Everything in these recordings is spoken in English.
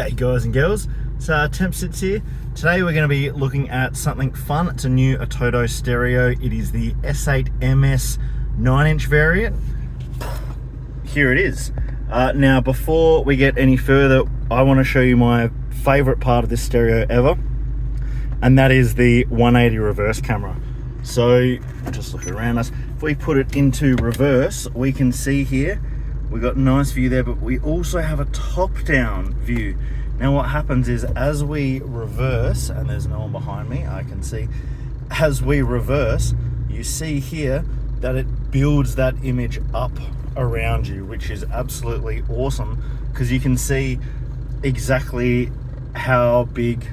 G'day guys and girls, it's 𝗵𝗶𝗿𝘀𝘁 here. Today we're going to be looking at something fun. It's a new Atoto stereo. It is the S8MS 9-inch variant. Here it is. Now before we get any further, I want to show you my favourite part of this stereo ever, and that is the 180 reverse camera. So just look around us. If we put it into reverse, we can see here we got a nice view there, but we also have a top-down view. Now what happens is, as we reverse, and there's no one behind me, I can see, as we reverse, you see here that it builds that image up around you, which is absolutely awesome, because you can see exactly how big,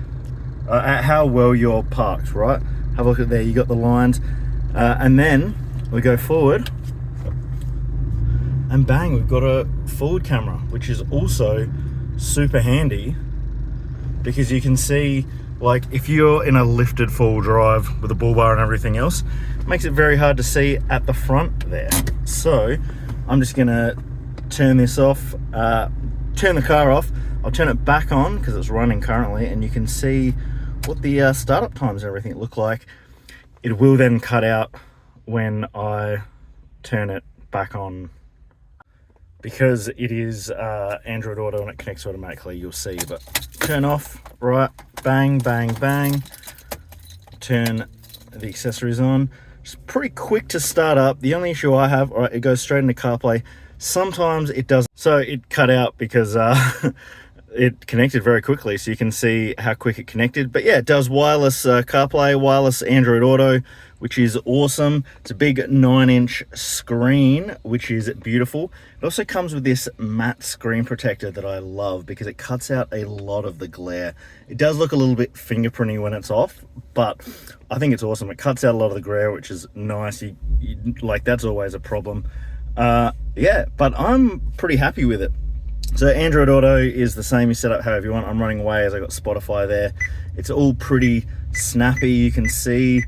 how well you're parked, right? Have a look at there, you got the lines, and then we go forward, and bang, we've got a forward camera, which is also super handy, because you can see, like, if you're in a lifted full drive with a bull bar and everything else, it makes it very hard to see at the front there. So I'm just gonna turn this off, turn the car off. I'll turn it back on because it's running currently, and you can see what the startup times and everything look like. It will then cut out when I turn it back on, because it is Android Auto and it connects automatically, you'll see. But turn off, right, bang, bang, bang. Turn the accessories on. It's pretty quick to start up. The only issue I have, all right, it goes straight into CarPlay. Sometimes it doesn't, so it cut out because it connected very quickly, so you can see how quick it connected. But yeah, it does wireless CarPlay, wireless Android Auto, which is awesome. It's a big 9-inch screen, which is beautiful. It also comes with this matte screen protector that I love, because it cuts out a lot of the glare. It does look a little bit fingerprinty when it's off, but I think it's awesome. It cuts out a lot of the glare, which is nice. Like, that's always a problem. Yeah, but I'm pretty happy with it. So Android Auto is the same, you set up however you want. I'm running Waze, I got Spotify there. It's all pretty snappy, you can see.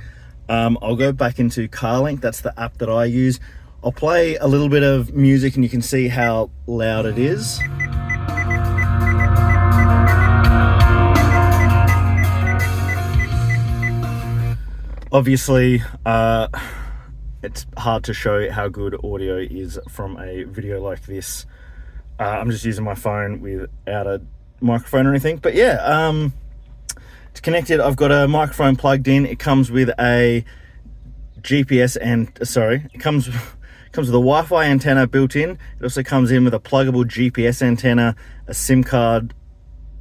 I'll go back into CarLink, that's the app that I use. I'll play a little bit of music and you can see how loud it is. Obviously, it's hard to show how good audio is from a video like this. I'm just using my phone without a microphone or anything, but yeah, it's connected. I've got a microphone plugged in. It comes with a GPS and it comes with a Wi-Fi antenna built in. It also comes in with a pluggable GPS antenna, a SIM card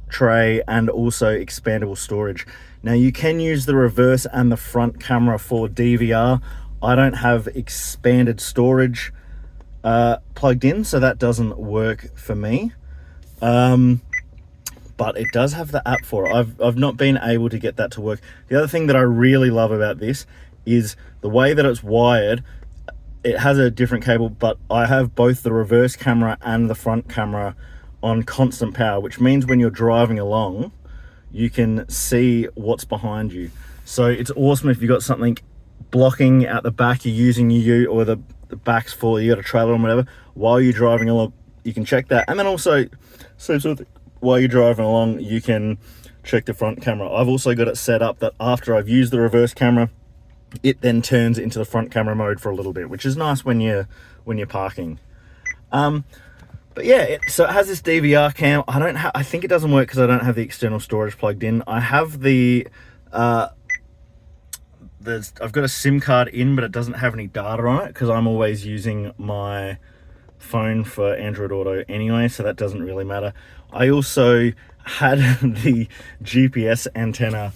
tray, and also expandable storage. Now you can use the reverse and the front camera for DVR. I don't have expanded storage plugged in, so that doesn't work for me, but it does have the app for it. I've not been able to get that to work. The other thing that I really love about this is the way that it's wired. It has a different cable, but I have both the reverse camera and the front camera on constant power, which means when you're driving along, you can see what's behind you. So it's awesome if you've got something blocking out the back, you're using you, or the back's full, you got a trailer or whatever, while you're driving along, you can check that. And then also, while you're driving along, you can check the front camera. I've also got it set up that after I've used the reverse camera, it then turns into the front camera mode for a little bit, which is nice when you're parking. But yeah, so it has this DVR cam. I think it doesn't work because I don't have the external storage plugged in. I have I've got a SIM card in, but it doesn't have any data on it because I'm always using my phone for Android Auto anyway, so that doesn't really matter. I also had the GPS antenna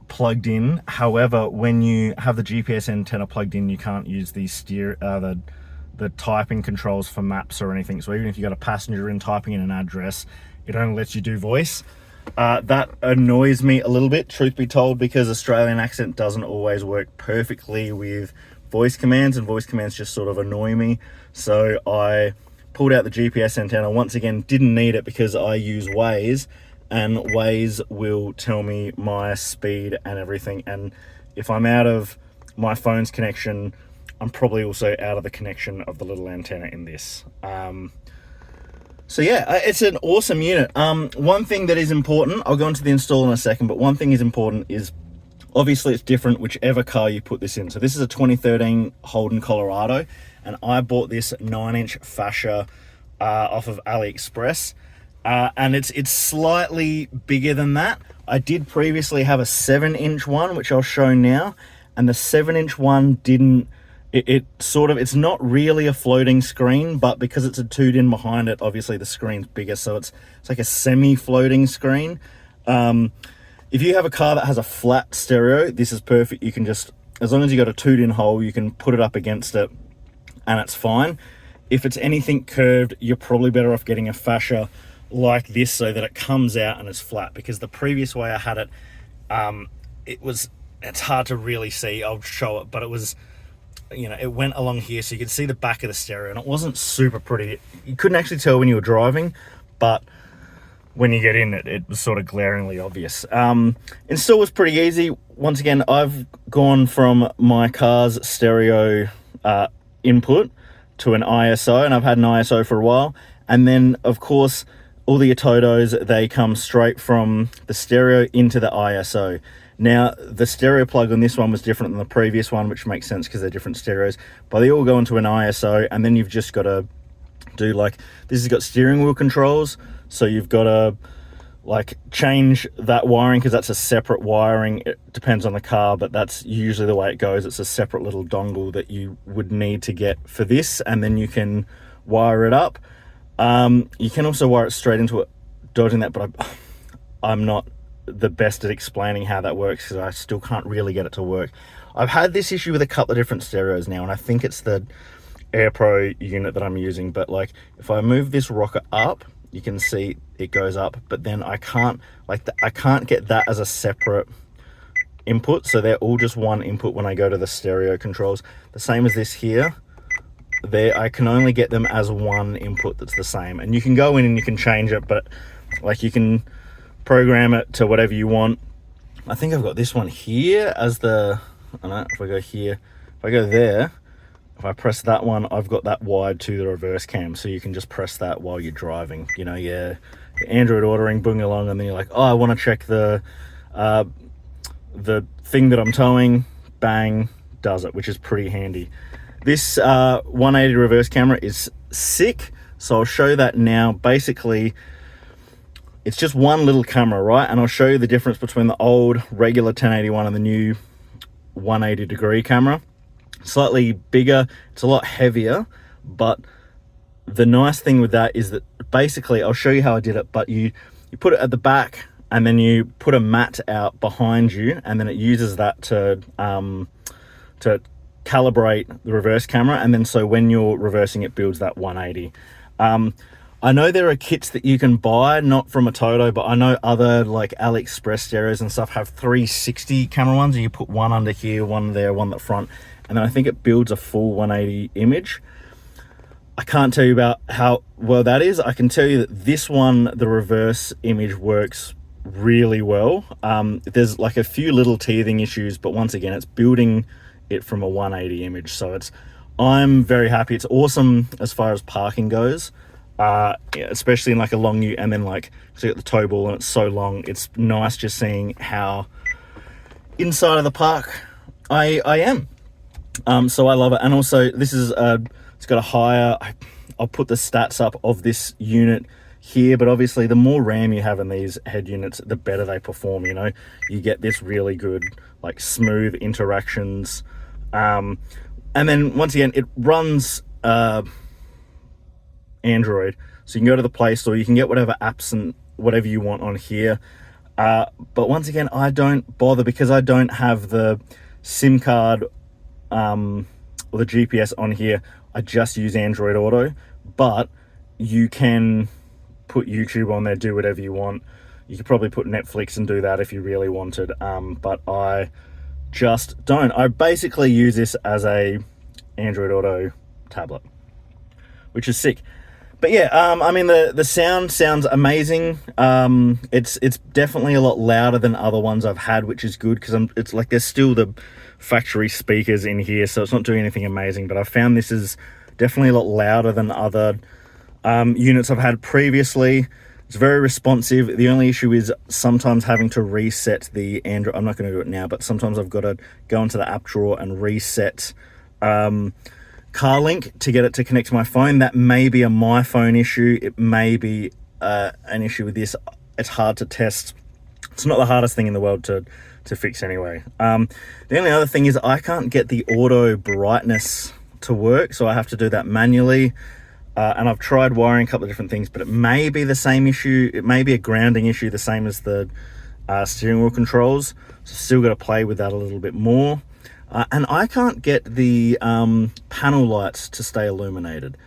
plugged in. However, when you have the GPS antenna plugged in, you can't use the typing controls for maps or anything. So even if you got a passenger in typing in an address, it only lets you do voice. That annoys me a little bit, truth be told, because Australian accent doesn't always work perfectly with voice commands, and voice commands just sort of annoy me. So I pulled out the GPS antenna. Once again, didn't need it because I use Waze, and Waze will tell me my speed and everything. And if I'm out of my phone's connection, I'm probably also out of the connection of the little antenna in this. So yeah, it's an awesome unit. One thing that is important, I'll go into the install in a second, but one thing is important is obviously it's different whichever car you put this in. So this is a 2013 Holden Colorado, and I bought this 9-inch fascia off of AliExpress, and it's slightly bigger than that. I did previously have a 7-inch one, which I'll show now, and the 7-inch one didn't. It's not really a floating screen, but because it's a 2-din behind it, obviously the screen's bigger, so it's like a semi-floating screen. If you have a car that has a flat stereo, this is perfect. You can just, as long as you got a 2-din hole, you can put it up against it and it's fine. If it's anything curved, you're probably better off getting a fascia like this so that it comes out and it's flat, because the previous way I had it, it's hard to really see. I'll show it, but it was, you know, it went along here so you could see the back of the stereo, and it wasn't super pretty. You couldn't actually tell when you were driving, but when you get in it was sort of glaringly obvious. Install was pretty easy. Once again, I've gone from my car's stereo input to an ISO, and I've had an ISO for a while. And then of course, all the Atotos, they come straight from the stereo into the ISO. Now, the stereo plug on this one was different than the previous one, which makes sense because they're different stereos, but they all go into an ISO, and then you've just got to do, like, this has got steering wheel controls, so you've got to like change that wiring, because that's a separate wiring. It depends on the car, but that's usually the way it goes. It's a separate little dongle that you would need to get for this, and then you can wire it up. You can also wire it straight into it, dodging that, but I'm not the best at explaining how that works because I still can't really get it to work. I've had this issue with a couple of different stereos now, and I think it's the Air Pro unit that I'm using, but like if I move this rocker up, you can see it goes up, but then I can't, I can't get that as a separate input, so they're all just one input when I go to the stereo controls. The same as this here, there I can only get them as one input that's the same, and you can go in and you can change it, but like you can program it to whatever you want. I think I've got this one here as the, I don't know, if I go here, if I go there, if I press that one, I've got that wired to the reverse cam, so you can just press that while you're driving. You know, your Android ordering, boom along, and then you're like, oh, I want to check the thing that I'm towing, bang, does it, which is pretty handy. This 180 reverse camera is sick, so I'll show that now. Basically, it's just one little camera, right? And I'll show you the difference between the old regular 1081 and the new 180 degree camera. Slightly bigger, it's a lot heavier, but the nice thing with that is that basically, I'll show you how I did it, but you put it at the back and then you put a mat out behind you, and then it uses that to calibrate the reverse camera, and then so when you're reversing it builds that 180. I know there are kits that you can buy, not from Atoto, but I know other like AliExpress stereos and stuff have 360 camera ones, and you put one under here, one there, one at the front, and then I think it builds a full 180 image. I can't tell you about how well that is. I can tell you that this one, the reverse image works really well. There's like a few little teething issues, but once again, it's building it from a 180 image. So I'm very happy. It's awesome as far as parking goes, especially in like a long U, and then like, so you got the tow ball and it's so long. It's nice just seeing how inside of the park I am. So I love it. And also this is it's got a higher, I'll put the stats up of this unit here, but obviously the more RAM you have in these head units, the better they perform. You know, you get this really good like smooth interactions, and then once again it runs Android, so you can go to the Play Store, you can get whatever apps and whatever you want on here, but once again I don't bother because I don't have the SIM card or the GPS on here. I just use Android Auto, but you can put YouTube on there, do whatever you want. You could probably put Netflix and do that if you really wanted, but I just don't. I basically use this as a Android Auto tablet, which is sick. But yeah, I mean, the sound sounds amazing. It's definitely a lot louder than other ones I've had, which is good, because it's like there's still the factory speakers in here, so it's not doing anything amazing, but I found this is definitely a lot louder than other units I've had previously. It's very responsive. The only issue is sometimes having to reset the Android. I'm not going to do it now, but sometimes I've got to go into the app drawer and reset CarLink to get it to connect to my phone. That may be a my phone issue. It may be an issue with this. It's hard to test. It's not the hardest thing in the world to fix anyway. The only other thing is I can't get the auto brightness to work, so I have to do that manually. And I've tried wiring a couple of different things, but it may be the same issue. It may be a grounding issue, the same as the steering wheel controls. So still got to play with that a little bit more. And I can't get the panel lights to stay illuminated.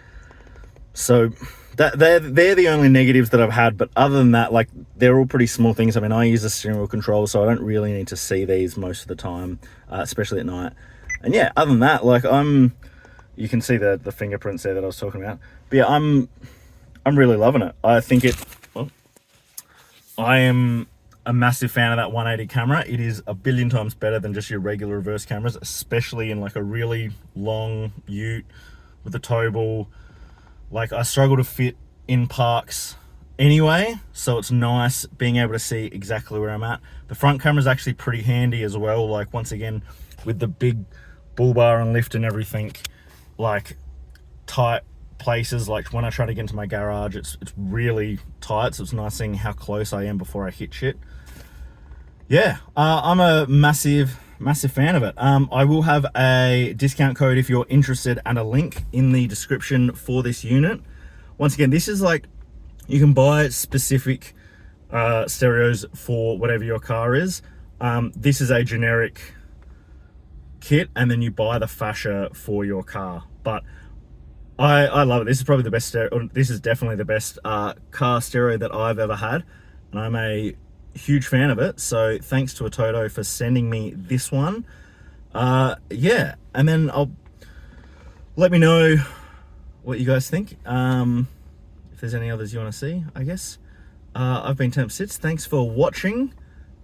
So they're the only negatives that I've had, but other than that, like, they're all pretty small things. I mean, I use the steering wheel control, so I don't really need to see these most of the time, especially at night. And yeah, other than that, like, you can see the fingerprints there that I was talking about. But yeah, I'm really loving it. I think I am a massive fan of that 180 camera. It is a billion times better than just your regular reverse cameras, especially in like a really long ute with a tow ball. Like, I struggle to fit in parks anyway, so it's nice being able to see exactly where I'm at. The front camera is actually pretty handy as well. Like, once again, with the big bull bar and lift and everything, like tight places, like when I try to get into my garage, it's really tight, so it's nice seeing how close I am before I hit shit. Yeah, I'm a massive fan of it. I will have a discount code if you're interested and a link in the description for this unit. Once again, this is like, you can buy specific stereos for whatever your car is. This is a generic kit, and then you buy the fascia for your car. But I love it. This is probably the best stereo. This is definitely the best car stereo that I've ever had, and I'm a huge fan of it. So thanks to Atoto for sending me this one. Yeah, and then let me know what you guys think. If there's any others you want to see, I guess. I've been Temp Sits. Thanks for watching,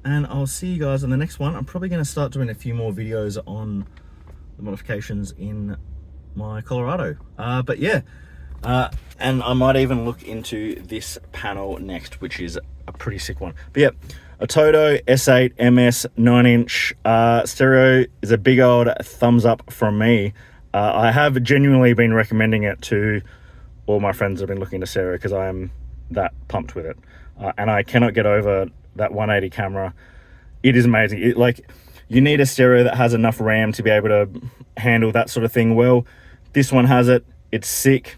and I'll see you guys on the next one. I'm probably going to start doing a few more videos on the modifications in my Colorado. But yeah, and I might even look into this panel next, which is a pretty sick one. But yeah, Atoto S8MS 9-inch stereo is a big old thumbs up from me. I have genuinely been recommending it to all my friends that have been looking into stereo because I am that pumped with it. And I cannot get over that 180 camera. It is amazing. Like, you need a stereo that has enough RAM to be able to handle that sort of thing well. This one has it. It's sick.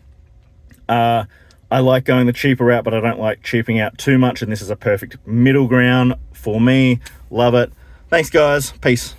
I like going the cheaper route, but I don't like cheaping out too much, and this is a perfect middle ground for me. Love it. Thanks, guys. Peace.